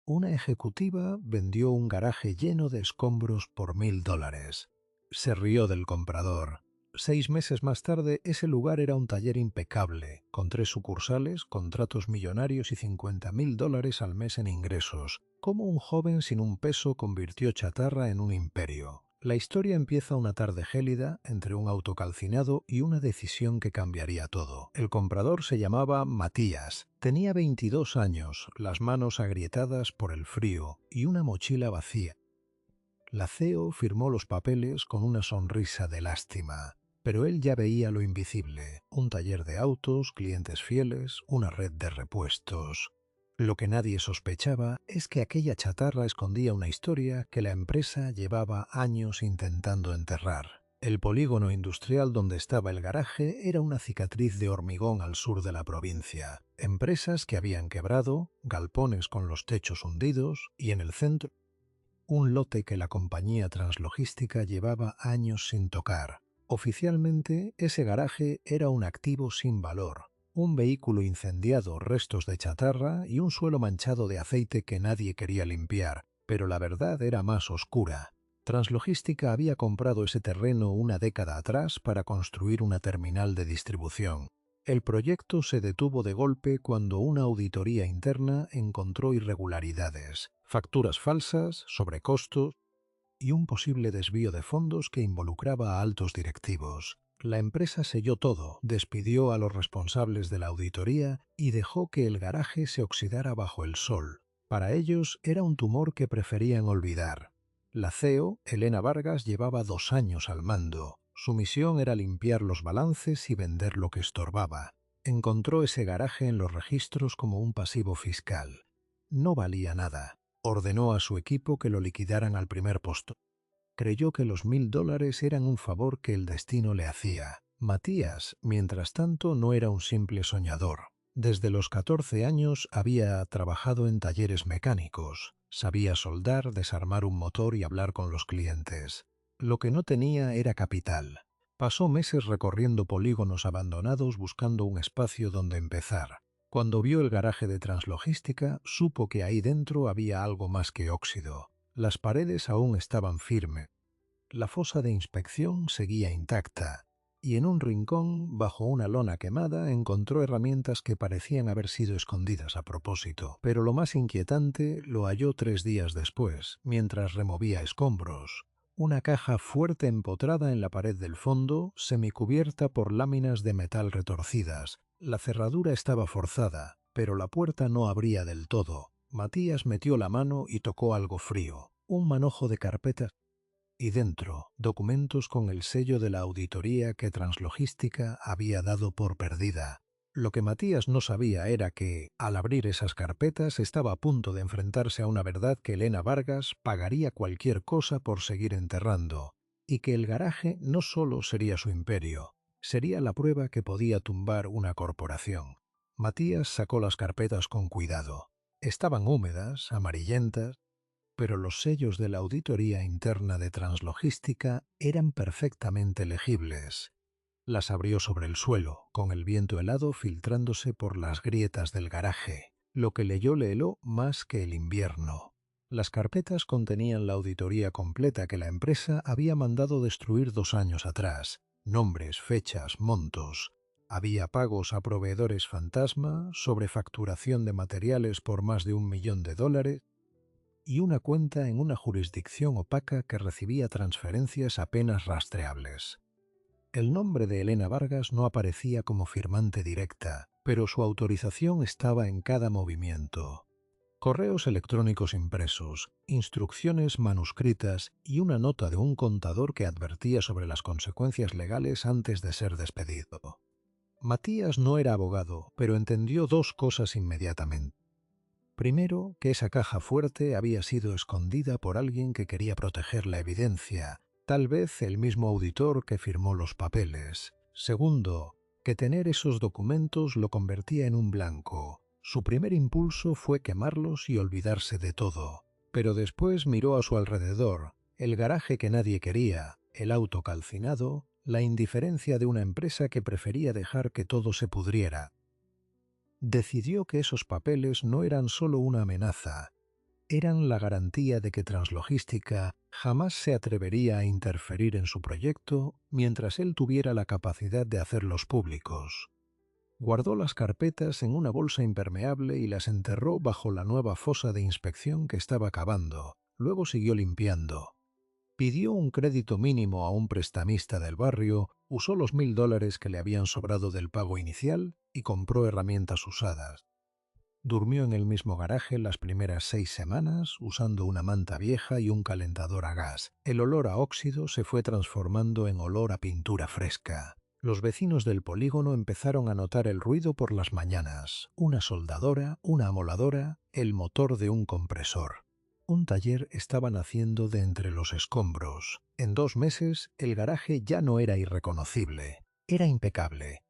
Una ejecutiva vendió un garaje lleno de escombros por $1000. Se rió del comprador. 6 meses más tarde, ese lugar era un taller impecable, con 3 sucursales, contratos millonarios y $50.000 al mes en ingresos. Cómo un joven sin un peso convirtió chatarra en un imperio. La historia empieza una tarde gélida entre un auto calcinado y una decisión que cambiaría todo. El comprador se llamaba Matías. Tenía 22 años, las manos agrietadas por el frío y una mochila vacía. La CEO firmó los papeles con una sonrisa de lástima, pero él ya veía lo invisible: un taller de autos, clientes fieles, una red de repuestos. Lo que nadie sospechaba es que aquella chatarra escondía una historia que la empresa llevaba años intentando enterrar. El polígono industrial donde estaba el garaje era una cicatriz de hormigón al sur de la provincia. Empresas que habían quebrado, galpones con los techos hundidos y en el centro un lote que la compañía Translogística llevaba años sin tocar. Oficialmente, ese garaje era un activo sin valor. Un vehículo incendiado, restos de chatarra y un suelo manchado de aceite que nadie quería limpiar. Pero la verdad era más oscura. Translogística había comprado ese terreno una década atrás para construir una terminal de distribución. El proyecto se detuvo de golpe cuando una auditoría interna encontró irregularidades, facturas falsas, sobrecostos y un posible desvío de fondos que involucraba a altos directivos. La empresa selló todo, despidió a los responsables de la auditoría y dejó que el garaje se oxidara bajo el sol. Para ellos era un tumor que preferían olvidar. La CEO, Elena Vargas, llevaba 2 años al mando. Su misión era limpiar los balances y vender lo que estorbaba. Encontró ese garaje en los registros como un pasivo fiscal. No valía nada. Ordenó a su equipo que lo liquidaran al primer posto. Creyó que los $1000 eran un favor que el destino le hacía. Matías, mientras tanto, no era un simple soñador. Desde los 14 años había trabajado en talleres mecánicos. Sabía soldar, desarmar un motor y hablar con los clientes. Lo que no tenía era capital. Pasó meses recorriendo polígonos abandonados buscando un espacio donde empezar. Cuando vio el garaje de Translogística, supo que ahí dentro había algo más que óxido. Las paredes aún estaban firmes. La fosa de inspección seguía intacta. Y en un rincón, bajo una lona quemada, encontró herramientas que parecían haber sido escondidas a propósito. Pero lo más inquietante lo halló 3 días después, mientras removía escombros. Una caja fuerte empotrada en la pared del fondo, semicubierta por láminas de metal retorcidas. La cerradura estaba forzada, pero la puerta no abría del todo. Matías metió la mano y tocó algo frío, un manojo de carpetas. Y dentro, documentos con el sello de la auditoría que Translogística había dado por perdida. Lo que Matías no sabía era que, al abrir esas carpetas, estaba a punto de enfrentarse a una verdad que Elena Vargas pagaría cualquier cosa por seguir enterrando, y que el garaje no solo sería su imperio, sería la prueba que podía tumbar una corporación. Matías sacó las carpetas con cuidado. Estaban húmedas, amarillentas, pero los sellos de la auditoría interna de Translogística eran perfectamente legibles. Las abrió sobre el suelo, con el viento helado filtrándose por las grietas del garaje. Lo que leyó le heló más que el invierno. Las carpetas contenían la auditoría completa que la empresa había mandado destruir 2 años atrás. Nombres, fechas, montos. Había pagos a proveedores fantasma, sobrefacturación de materiales por más de $1.000.000 y una cuenta en una jurisdicción opaca que recibía transferencias apenas rastreables. El nombre de Elena Vargas no aparecía como firmante directa, pero su autorización estaba en cada movimiento. Correos electrónicos impresos, instrucciones manuscritas y una nota de un contador que advertía sobre las consecuencias legales antes de ser despedido. Matías no era abogado, pero entendió 2 cosas inmediatamente. Primero, que esa caja fuerte había sido escondida por alguien que quería proteger la evidencia, tal vez el mismo auditor que firmó los papeles. Segundo, que tener esos documentos lo convertía en un blanco. Su primer impulso fue quemarlos y olvidarse de todo. Pero después miró a su alrededor, el garaje que nadie quería, el auto calcinado, la indiferencia de una empresa que prefería dejar que todo se pudriera. Decidió que esos papeles no eran solo una amenaza, Eran la garantía de que Translogística jamás se atrevería a interferir en su proyecto mientras él tuviera la capacidad de hacerlos públicos. Guardó las carpetas en una bolsa impermeable y las enterró bajo la nueva fosa de inspección que estaba cavando. Luego siguió limpiando. Pidió un crédito mínimo a un prestamista del barrio, usó los $1000 que le habían sobrado del pago inicial y compró herramientas usadas. Durmió en el mismo garaje las primeras 6 semanas, usando una manta vieja y un calentador a gas. El olor a óxido se fue transformando en olor a pintura fresca. Los vecinos del polígono empezaron a notar el ruido por las mañanas. Una soldadora, una amoladora, el motor de un compresor. Un taller estaba naciendo de entre los escombros. En 2 meses, el garaje ya no era irreconocible. Era impecable.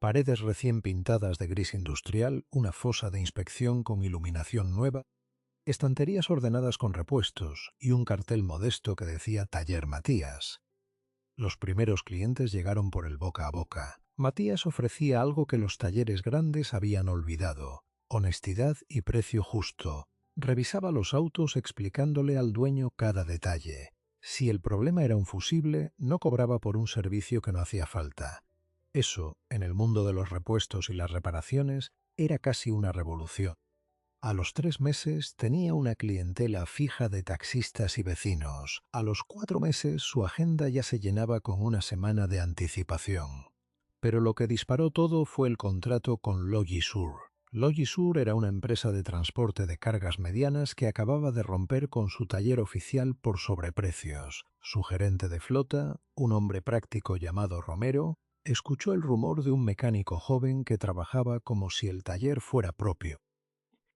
Paredes recién pintadas de gris industrial, una fosa de inspección con iluminación nueva, estanterías ordenadas con repuestos y un cartel modesto que decía Taller Matías. Los primeros clientes llegaron por el boca a boca. Matías ofrecía algo que los talleres grandes habían olvidado: honestidad y precio justo. Revisaba los autos explicándole al dueño cada detalle. Si el problema era un fusible, no cobraba por un servicio que no hacía falta. Eso, en el mundo de los repuestos y las reparaciones, era casi una revolución. A los 3 meses tenía una clientela fija de taxistas y vecinos. A los 4 meses su agenda ya se llenaba con una semana de anticipación. Pero lo que disparó todo fue el contrato con Logisur. Logisur era una empresa de transporte de cargas medianas que acababa de romper con su taller oficial por sobreprecios. Su gerente de flota, un hombre práctico llamado Romero, escuchó el rumor de un mecánico joven que trabajaba como si el taller fuera propio.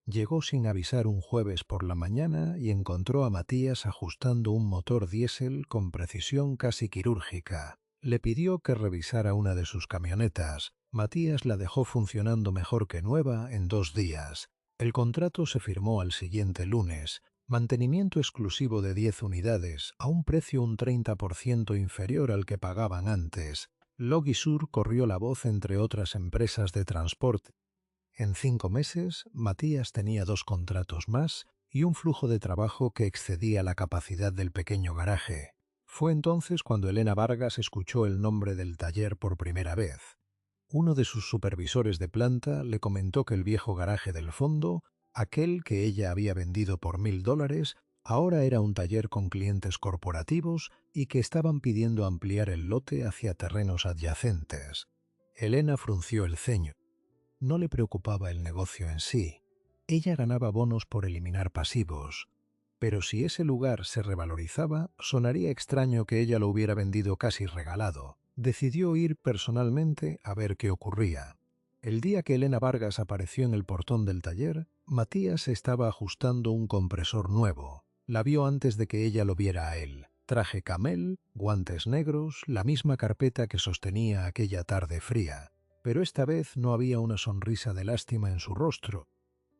Llegó sin avisar un jueves por la mañana y encontró a Matías ajustando un motor diésel con precisión casi quirúrgica. Le pidió que revisara una de sus camionetas. Matías la dejó funcionando mejor que nueva en 2 días. El contrato se firmó al siguiente lunes. Mantenimiento exclusivo de 10 unidades, a un precio un 30% inferior al que pagaban antes. Logisur corrió la voz entre otras empresas de transporte. En 5 meses, Matías tenía 2 contratos más y un flujo de trabajo que excedía la capacidad del pequeño garaje. Fue entonces cuando Elena Vargas escuchó el nombre del taller por primera vez. Uno de sus supervisores de planta le comentó que el viejo garaje del fondo, aquel que ella había vendido por $1000, ahora era un taller con clientes corporativos y que estaban pidiendo ampliar el lote hacia terrenos adyacentes. Elena frunció el ceño. No le preocupaba el negocio en sí. Ella ganaba bonos por eliminar pasivos. Pero si ese lugar se revalorizaba, sonaría extraño que ella lo hubiera vendido casi regalado. Decidió ir personalmente a ver qué ocurría. El día que Elena Vargas apareció en el portón del taller, Matías estaba ajustando un compresor nuevo. La vio antes de que ella lo viera a él. Traje camel, guantes negros, la misma carpeta que sostenía aquella tarde fría. Pero esta vez no había una sonrisa de lástima en su rostro.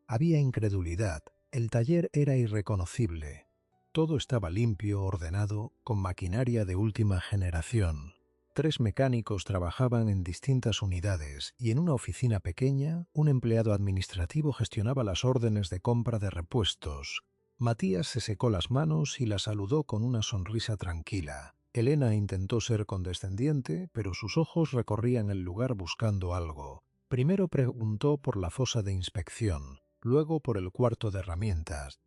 Había incredulidad. El taller era irreconocible. Todo estaba limpio, ordenado, con maquinaria de última generación. 3 mecánicos trabajaban en distintas unidades y en una oficina pequeña, un empleado administrativo gestionaba las órdenes de compra de repuestos. Matías se secó las manos y la saludó con una sonrisa tranquila. Elena intentó ser condescendiente, pero sus ojos recorrían el lugar buscando algo. Primero preguntó por la fosa de inspección, luego por el cuarto de herramientas.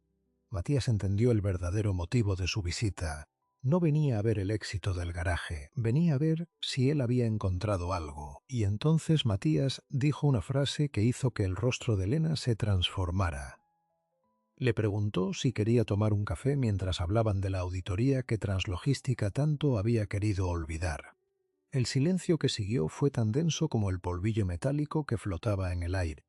Matías entendió el verdadero motivo de su visita. No venía a ver el éxito del garaje, venía a ver si él había encontrado algo. Y entonces Matías dijo una frase que hizo que el rostro de Elena se transformara. Le preguntó si quería tomar un café mientras hablaban de la auditoría que Translogística tanto había querido olvidar. El silencio que siguió fue tan denso como el polvillo metálico que flotaba en el aire.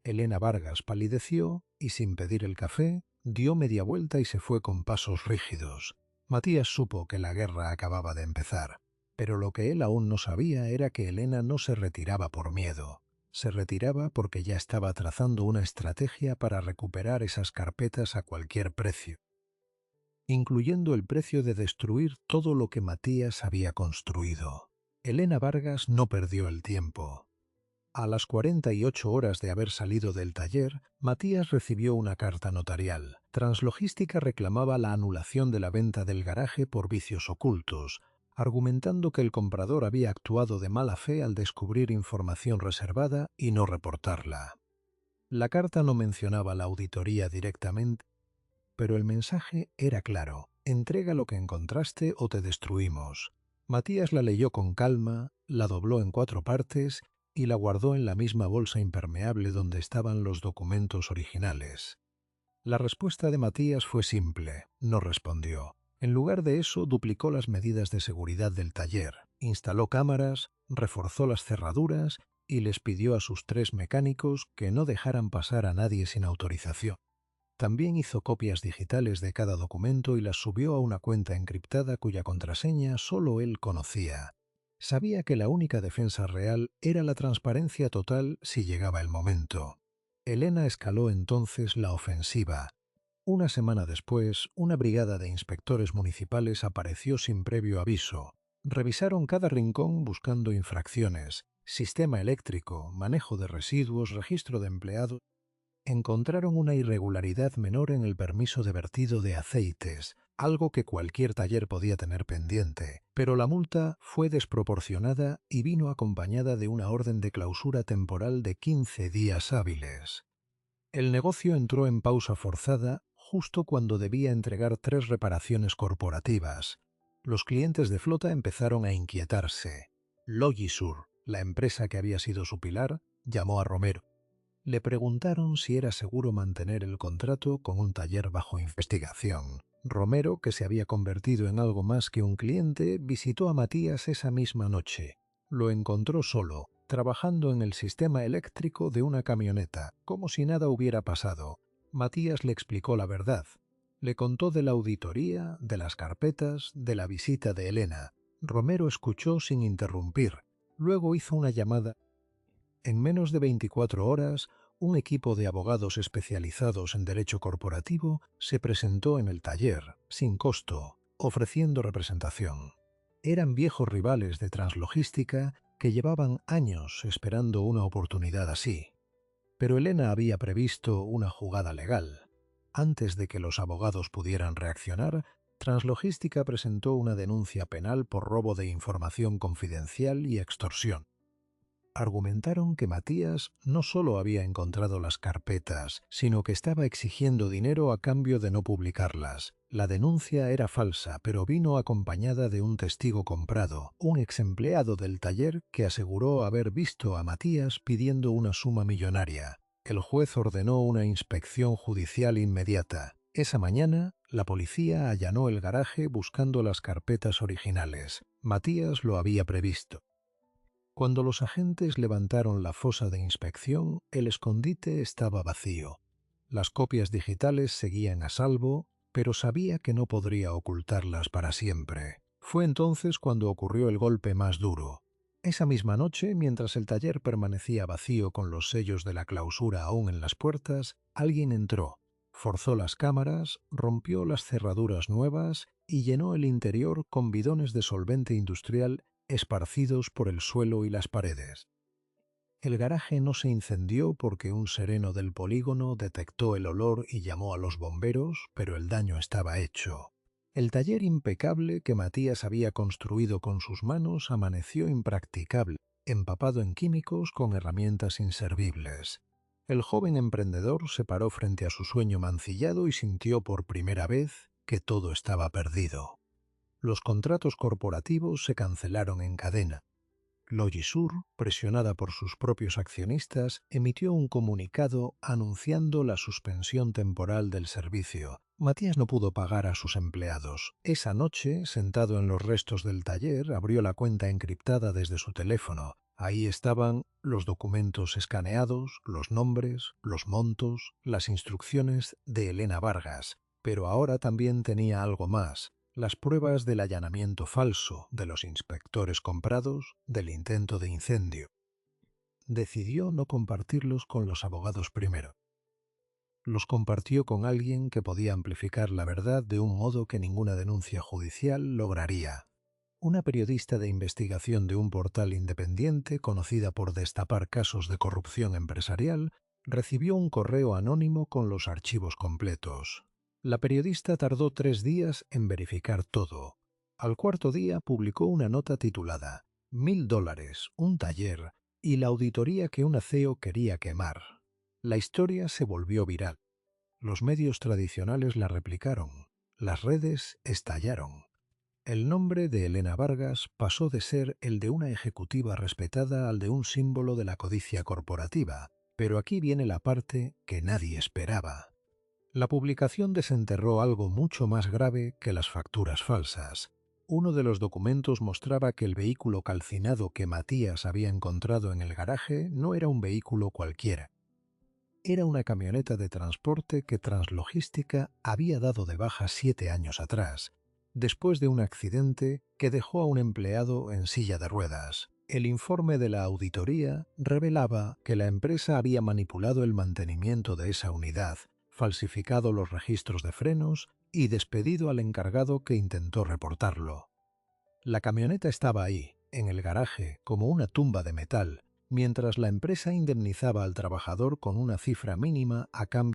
Elena Vargas palideció y, sin pedir el café, dio media vuelta y se fue con pasos rígidos. Matías supo que la guerra acababa de empezar, pero lo que él aún no sabía era que Elena no se retiraba por miedo. Se retiraba porque ya estaba trazando una estrategia para recuperar esas carpetas a cualquier precio, incluyendo el precio de destruir todo lo que Matías había construido. Elena Vargas no perdió el tiempo. A las 48 horas de haber salido del taller, Matías recibió una carta notarial. Translogística reclamaba la anulación de la venta del garaje por vicios ocultos, argumentando que el comprador había actuado de mala fe al descubrir información reservada y no reportarla. La carta no mencionaba la auditoría directamente, pero el mensaje era claro: entrega lo que encontraste o te destruimos. Matías la leyó con calma, la dobló en 4 partes y la guardó en la misma bolsa impermeable donde estaban los documentos originales. La respuesta de Matías fue simple: no respondió. En lugar de eso, duplicó las medidas de seguridad del taller, instaló cámaras, reforzó las cerraduras y les pidió a sus 3 mecánicos que no dejaran pasar a nadie sin autorización. También hizo copias digitales de cada documento y las subió a una cuenta encriptada cuya contraseña solo él conocía. Sabía que la única defensa real era la transparencia total si llegaba el momento. Elena escaló entonces la ofensiva. Una semana después, una brigada de inspectores municipales apareció sin previo aviso. Revisaron cada rincón buscando infracciones: sistema eléctrico, manejo de residuos, registro de empleados. Encontraron una irregularidad menor en el permiso de vertido de aceites, algo que cualquier taller podía tener pendiente, pero la multa fue desproporcionada y vino acompañada de una orden de clausura temporal de 15 días hábiles. El negocio entró en pausa forzada justo cuando debía entregar 3 reparaciones corporativas. Los clientes de flota empezaron a inquietarse. Logisur, la empresa que había sido su pilar, llamó a Romero. Le preguntaron si era seguro mantener el contrato con un taller bajo investigación. Romero, que se había convertido en algo más que un cliente, visitó a Matías esa misma noche. Lo encontró solo, trabajando en el sistema eléctrico de una camioneta, como si nada hubiera pasado. Matías le explicó la verdad. Le contó de la auditoría, de las carpetas, de la visita de Elena. Romero escuchó sin interrumpir. Luego hizo una llamada. En menos de 24 horas, un equipo de abogados especializados en derecho corporativo se presentó en el taller, sin costo, ofreciendo representación. Eran viejos rivales de Translogística que llevaban años esperando una oportunidad así. Pero Elena había previsto una jugada legal. Antes de que los abogados pudieran reaccionar, Translogística presentó una denuncia penal por robo de información confidencial y extorsión. Argumentaron que Matías no solo había encontrado las carpetas, sino que estaba exigiendo dinero a cambio de no publicarlas. La denuncia era falsa, pero vino acompañada de un testigo comprado, un exempleado del taller que aseguró haber visto a Matías pidiendo una suma millonaria. El juez ordenó una inspección judicial inmediata. Esa mañana, la policía allanó el garaje buscando las carpetas originales. Matías lo había previsto. Cuando los agentes levantaron la fosa de inspección, el escondite estaba vacío. Las copias digitales seguían a salvo, pero sabía que no podría ocultarlas para siempre. Fue entonces cuando ocurrió el golpe más duro. Esa misma noche, mientras el taller permanecía vacío con los sellos de la clausura aún en las puertas, alguien entró, forzó las cámaras, rompió las cerraduras nuevas y llenó el interior con bidones de solvente industrial esparcidos por el suelo y las paredes. El garaje no se incendió porque un sereno del polígono detectó el olor y llamó a los bomberos, pero el daño estaba hecho. El taller impecable que Matías había construido con sus manos amaneció impracticable, empapado en químicos con herramientas inservibles. El joven emprendedor se paró frente a su sueño mancillado y sintió por primera vez que todo estaba perdido. Los contratos corporativos se cancelaron en cadena. Logisur, presionada por sus propios accionistas, emitió un comunicado anunciando la suspensión temporal del servicio. Matías no pudo pagar a sus empleados. Esa noche, sentado en los restos del taller, abrió la cuenta encriptada desde su teléfono. Ahí estaban los documentos escaneados, los nombres, los montos, las instrucciones de Elena Vargas. Pero ahora también tenía algo más: las pruebas del allanamiento falso, de los inspectores comprados, del intento de incendio. Decidió no compartirlos con los abogados primero. Los compartió con alguien que podía amplificar la verdad de un modo que ninguna denuncia judicial lograría. Una periodista de investigación de un portal independiente conocida por destapar casos de corrupción empresarial recibió un correo anónimo con los archivos completos. La periodista tardó 3 días en verificar todo. Al cuarto día publicó una nota titulada $1000, un taller y la auditoría que una CEO quería quemar. La historia se volvió viral. Los medios tradicionales la replicaron. Las redes estallaron. El nombre de Elena Vargas pasó de ser el de una ejecutiva respetada al de un símbolo de la codicia corporativa, pero aquí viene la parte que nadie esperaba. La publicación desenterró algo mucho más grave que las facturas falsas. Uno de los documentos mostraba que el vehículo calcinado que Matías había encontrado en el garaje no era un vehículo cualquiera. Era una camioneta de transporte que Translogística había dado de baja 7 años atrás, después de un accidente que dejó a un empleado en silla de ruedas. El informe de la auditoría revelaba que la empresa había manipulado el mantenimiento de esa unidad, falsificado los registros de frenos y despedido al encargado que intentó reportarlo. La camioneta estaba ahí, en el garaje, como una tumba de metal, mientras la empresa indemnizaba al trabajador con una cifra mínima a cambio